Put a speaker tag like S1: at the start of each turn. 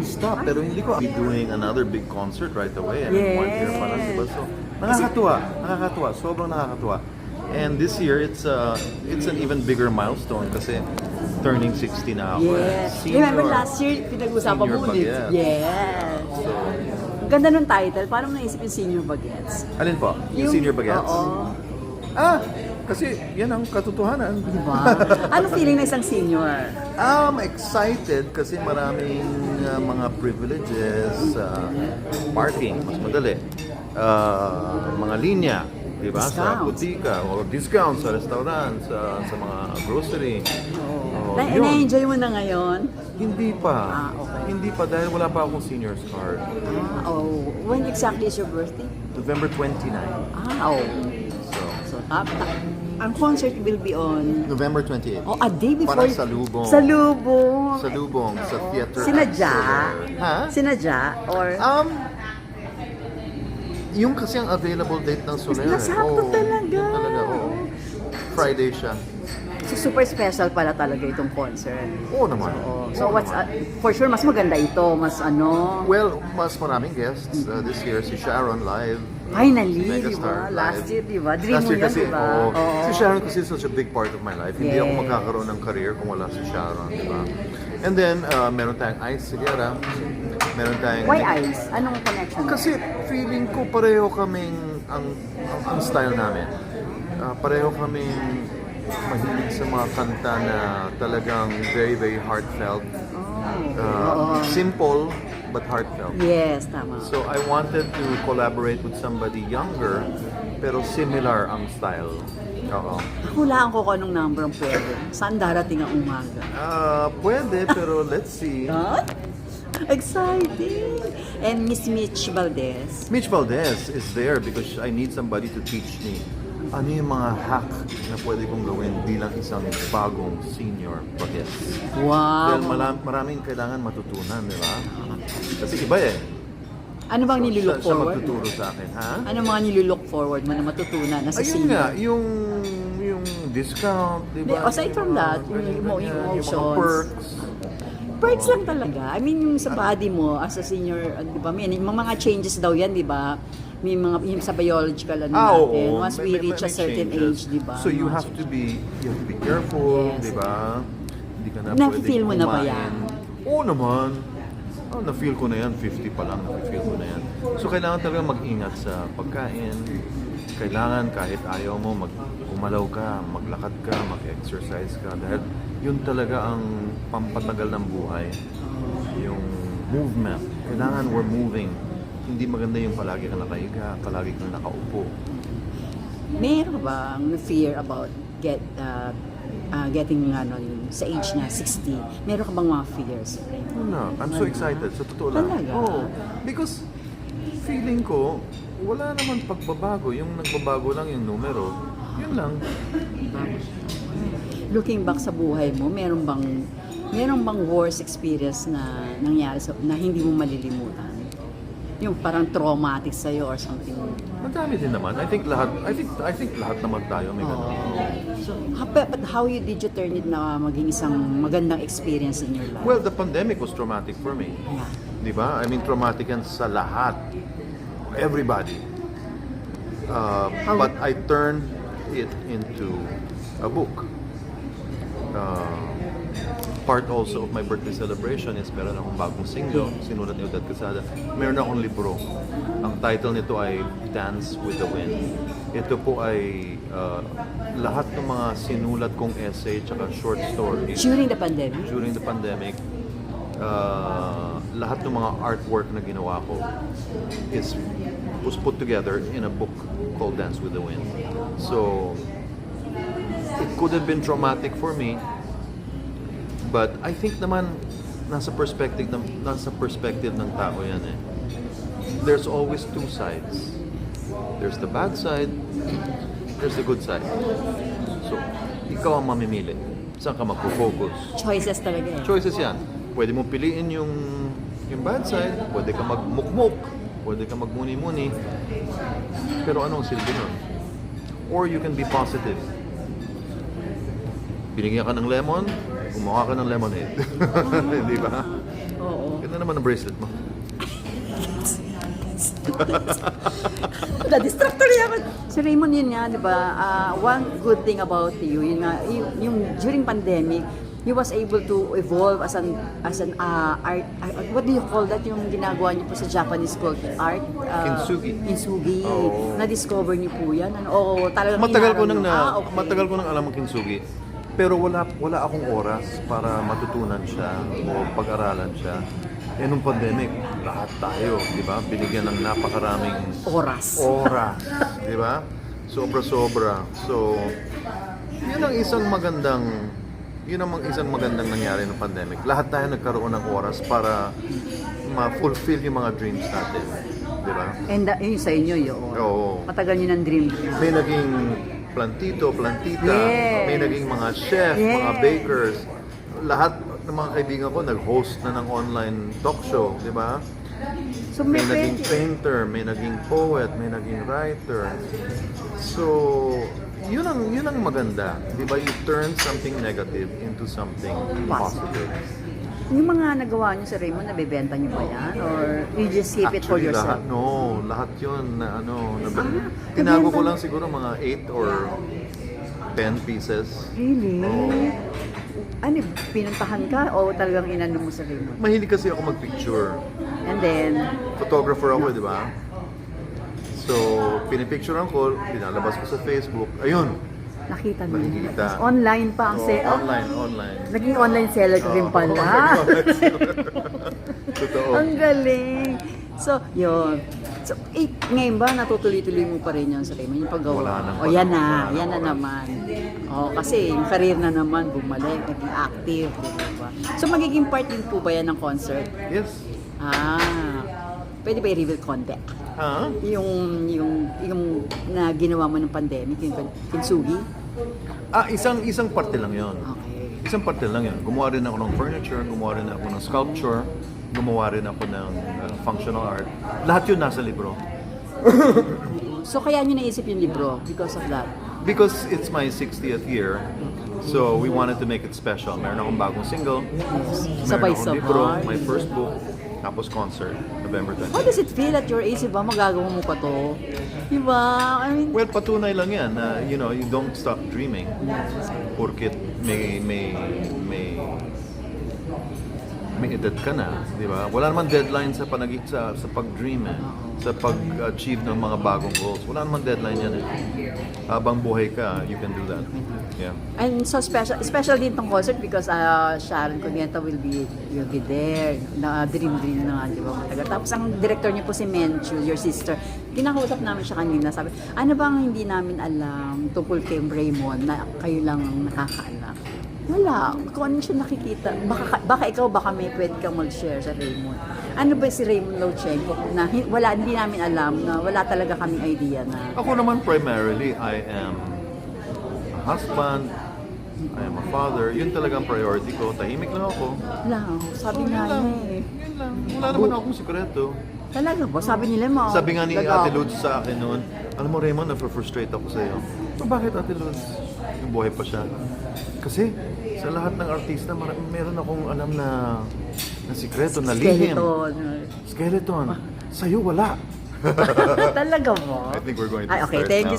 S1: Stop, pero hindi ko be doing another big concert right away. I mean, 1 year pa lang, diba? So, nakakatuwa, sobrang nakakatuwa. And this year, it's an even bigger milestone kasi turning 60 na ako.
S2: Yes.
S1: Senior.
S2: Remember last year, pinag-usapan
S1: Senior
S2: mo ulit.
S1: Bagets.
S2: Yes.
S1: So,
S2: Ang ganda ng title. Paano mo naisip yung Senior Bagets?
S1: alin po? Yung Senior Bagets?
S2: Oo.
S1: Kasi yan ang katotohanan.
S2: Diba? Anong feeling na isang senior?
S1: I'm excited kasi maraming mga privileges, parking, mas madali, mga linya, di ba? Sa
S2: Discounts.
S1: butika, o discounts sa restaurant, sa mga grocery. Oh, yun.
S2: Na-enjoy mo na ngayon?
S1: Hindi pa.
S2: Okay.
S1: Hindi pa dahil wala pa akong senior's card.
S2: When exactly is your birthday?
S1: November 29.
S2: So, ang concert will be on...
S1: November 28.
S2: Oh, a day before...
S1: Parang salubong.
S2: Salubong.
S1: Salubong sa theater.
S2: Sinadya?
S1: Ha?
S2: Sinadya? Or...
S1: Yung kasi ang available date ng Soler.
S2: Nasakto talaga.
S1: Yun talaga, oo. Friday siya.
S2: So, super special pala talaga itong concert.
S1: Oo naman.
S2: So,
S1: Oo
S2: what's...
S1: naman.
S2: for sure, mas maganda ito. Mas ano...
S1: Well, mas maraming guests this year. Si Sharon live.
S2: Finally, di
S1: Megastar
S2: ba? Last
S1: live.
S2: year, di ba? Dream
S1: Last
S2: mo
S1: year
S2: yan,
S1: kasi,
S2: di ba?
S1: oo.
S2: Oo.
S1: Si Sharon kasi is such a big part of my life. Hindi ako
S2: Yes.
S1: magkakaroon ng career kung wala si Sharon, di ba? And then, meron tayong Ice Sigara. Meron tayong...
S2: Why ice? Anong connection?
S1: Kasi feeling ko pareho kaming ang style namin. Pareho kaming mahilig sa mga kanta na talagang very, very heartfelt. Simple, but heartfelt.
S2: Yes, tama.
S1: So I wanted to collaborate with somebody younger, pero similar ang style. Oo.
S2: Hulaan ko kung anong number ang pwede. Saan darating ang umaga?
S1: Pwede, pero let's see.
S2: Huh? Exciting! And Miss Mitch Valdez.
S1: Mitch Valdez is there because I need somebody to teach me ano yung mga hack na pwede kong gawin bilang isang bagong senior bagets. Dahil
S2: Wow!
S1: maraming kailangan matutunan, di ba? Kasi iba eh.
S2: Ano bang nilulook
S1: Siya
S2: forward?
S1: magtuturo sa akin, ha?
S2: Ano mga nilulook forward mo na matutunan na sa
S1: Ayun nga,
S2: senior?
S1: yung discount, di ba?
S2: Aside from that, yung
S1: Yung mga
S2: emotions.
S1: perks.
S2: Perks lang talaga. I mean, yung sa body mo as a senior, di ba? May mga changes daw yan, di ba? May mga yung sa biological ano natin.
S1: Oo.
S2: Once we reach a
S1: may
S2: certain
S1: changes.
S2: age, di ba?
S1: So you have to be careful,
S2: Yes.
S1: di ba? Hindi ka na
S2: Na-feel mo na ba
S1: kumain.
S2: yan?
S1: Oo naman. Na-feel ko na yan, 50 pa lang, na-feel ko na yan. So kailangan talaga mag-ingat sa pagkain. Kailangan kahit ayaw mo, gumalaw ka, maglakad ka, mag-exercise ka. Dahil yun talaga ang pampatagal ng buhay. Yung movement. Kailangan we're moving. Hindi maganda yung palagi kang nakahiga, palagi kang nakaupo.
S2: Meron bang fear about getting sa age na 60? Meron ka bang mga fears?
S1: Wala. I'm so excited. Sa totoo lang.
S2: Talaga?
S1: Oo. Because feeling ko, wala naman pagbabago. Yung nagbabago lang yung numero. Yun lang.
S2: Looking back sa buhay mo, meron bang worst experience na nangyari na hindi mo malilimutan? Yung parang traumatic sa'yo or something.
S1: Madami din naman. I think lahat naman tayo may ganun.
S2: So, but how did you turn it na maging isang magandang experience in your life?
S1: Well, the pandemic was traumatic for me.
S2: Yeah.
S1: Di ba? I mean, traumatic yan sa lahat. Everybody. But I turned it into a book. Part also of my birthday celebration is meron akong bagong single, sinulat ni Odette Quesada. Meron akong libro. Ang title nito ay Dance with the Wind. Ito po ay lahat ng mga sinulat kong essay tsaka short stories
S2: During the pandemic?
S1: during the pandemic. Lahat ng mga artwork na ginawa ko was put together in a book called Dance with the Wind. So, it could have been traumatic for me, but I think naman nasa perspective ng tao yan eh. There's always two sides. There's the bad side, there's the good side. So, ikaw ang mamimili. Saan ka magpo-focus?
S2: Choices talaga eh.
S1: Choices yan. Pwede mo piliin yung bad side, pwede ka magmukmuk, pwede ka magmuni-muni. Pero anong silbi nun? Or you can be positive. Binigyan ka ng lemon, gumawa ka ng lemonade. Di ba?
S2: Oo.
S1: Ganda naman ang bracelet mo?
S2: Na-distract tuloy ako. Si Raymond, yun nga, di ba? One good thing about you, yun nga, yung during pandemic, he was able to evolve as an art, what do you call that? Yung ginagawa niyo po sa Japanese called art?
S1: Kintsugi.
S2: Kintsugi.
S1: Oo.
S2: Na-discover niyo po yan? Ano? Oo, talagang
S1: Matagal ko
S2: inaral
S1: nang
S2: niyo. Okay.
S1: matagal ko nang alam ang kintsugi. Pero wala akong oras para matutunan siya o pag-aralan siya. Eh nung pandemic, lahat tayo, di ba? Binigyan ng napakaraming
S2: Oras.
S1: di ba? Sobra-sobra. So, yun ang isang magandang nangyari ng pandemic. Lahat tayo nagkaroon ng oras para ma-fulfill yung mga dreams natin. Di ba?
S2: And yun sa inyo yun.
S1: Oo.
S2: Matagal nyo ng dream.
S1: May naging plantita,
S2: Yes.
S1: may naging mga chef,
S2: Yes.
S1: mga bakers. Lahat ng mga kaibigan ko nag-host na ng online talk show, di ba?
S2: So
S1: May naging painter, may naging poet, may naging writer. So, yun ang maganda. Di ba? You turn something negative into something positive.
S2: Yung mga nagawa niyo sa Raymond, nabibenta niyo ba yan? Or you just keep it for
S1: Actually,
S2: yourself?
S1: lahat yun na tinago ko lang siguro mga 8 or 10 pieces.
S2: Really?
S1: Oo.
S2: Ano, pinuntahan ka o talagang inano mo sa Raymond?
S1: Mahilig kasi ako mag-picture.
S2: And then,
S1: Photographer ako, di ba? So, pinipicturean ko, pinalabas ko sa Facebook. Ayun,
S2: nakita mo.
S1: Nakikita.
S2: Online pa ang sale.
S1: online.
S2: Naging online seller ka rin pala.
S1: Totoo.
S2: Ang galing. So, yun. So, ngayon ba natutuloy-tuloy mo pa rin yun sa Raymond? Yung paggawa?
S1: Wala nang
S2: O yan
S1: wala
S2: na
S1: nang
S2: naman. O, kasi yung career na naman, bumalik, naging active, di ba? So, magiging part din po ba yan ng concert?
S1: Yes.
S2: Pwede ba i-reveal konti?
S1: Ha?
S2: Yung na ginawa mo ng pandemic, yung kintsugi?
S1: Isang parte lang yon.
S2: Okay.
S1: Isang parte lang yun. Gumawa rin ako ng furniture, gumawa rin ako ng sculpture, gumawa rin ako ng functional art. Lahat yun nasa libro.
S2: So, kaya nyo naisip yung libro because of that?
S1: Because it's my 60th year, so we wanted to make it special. Meron akong bagong single, meron akong libro, my first book, tapos concert, November 20.
S2: How does it feel at your age, ba? Magagawa mo pa to? Diba? I mean,
S1: Well, patunay lang yan na, you don't stop dreaming. Porket may edad ka na, di ba? Wala naman deadline sa pag-dream sa pag-achieve ng mga bagong goals. Wala naman deadline yan eh. Habang buhay ka, you can do that. Yeah.
S2: and so special din tong concert because Sharon Cuneta will be there. Dream na nga, di ba? Matagal. Tapos ang director niyo po si Menchu, your sister. Kinakausap namin siya kanina. Sabi, ano bang hindi namin alam tungkol kay Raymond na kayo lang ang nakakaalam? Wala. Kung ano siya nakikita, baka ikaw, baka may pwede kang mag-share sa Raymond. Ano ba si Raymond Lauchenko na hindi namin alam, na wala talaga kaming idea na...
S1: Ako naman primarily, I am a husband, I am a father. Yun talagang priority ko. Tahimik lang ako.
S2: Wala. Sabi nga
S1: Yun lang.
S2: niya eh.
S1: Yun lang. Wala naman akong sikreto.
S2: Talaga ba? Sabi nila mo.
S1: Sabi nga ni Ate Lods sa akin noon, alam mo Raymond, na-frustrate ako sa iyo. Bakit Ate Lods? Yung buhay pa siya. Kasi sa lahat ng artista, meron akong alam na sikreto, na lihim. Skeleton. Sa'yo wala.
S2: Talaga ba?
S1: I think we're going to
S2: Ay, okay,
S1: start
S2: thank
S1: now.
S2: you